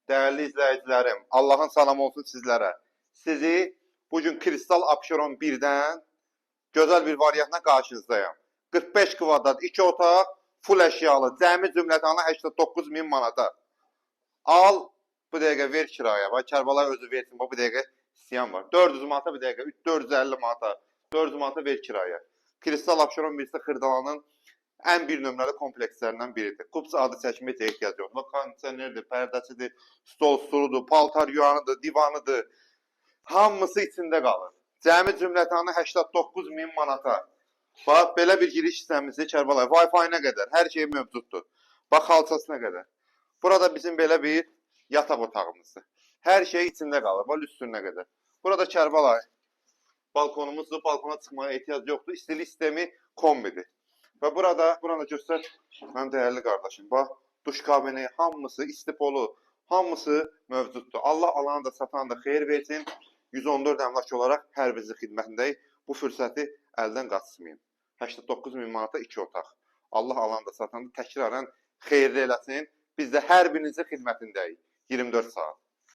Değerli izləyicilərim, Allahın salamı olsun sizlərə. Sizi bugün Kristal Abşeron 1-dən gözəl bir variantla qarşınızdayım. 45 kvadrat 2 otaq, full əşyalı, cəmi cümlətanı 89 min manata. Al, bu dəqiqə ver kiraya. Bax, Kərbalay özü versin, bu dəqiqə istəyən var. 400 manata bir dəqiqə, 450 manata, 400 manata ver kiraya. Kristal Abşeron 1-də Xırdalanın ən bir nömrəli komplekslərindən biridir. Kups adı çəkməyə ehtiyac yox. Bax, kondisionerdir, pərdəsidir, stol stuludur, paltar yuvanıdır, divanıdır. Hamısı içində qalır. Cəmi cümlətanı 89 min manata. Bax, belə bir giriş hissəmizi Kərbalay. Wi-Fi nə qədər? Hər şey mövcuddur. Bax, xalçası nə qədər? Burada bizim belə bir yataq otağımızdır. Hər şey içində qalır. Bax, üstünə qədər. Burada Kərbalay. Balkonumuzdur. Balkona çıxmaya ehtiyac yoxdur. İstilik sistemi kombidir. Və buranı göstər, mənim dəyərli qardaşım. Bax, duş kabini, hamısı istipolu, hamısı mövcuddur. Allah alanı da, satanı da xeyir versin. 114 əmlak olaraq hər bizi xidmətindəyik. Bu fürsəti əldən qaçırmayın. 89 min manata 2 otaq. Allah alanı da, satanı da təkrarən xeyirli eləsin. Biz də hər birinizin xidmətindəyik. 24 saat.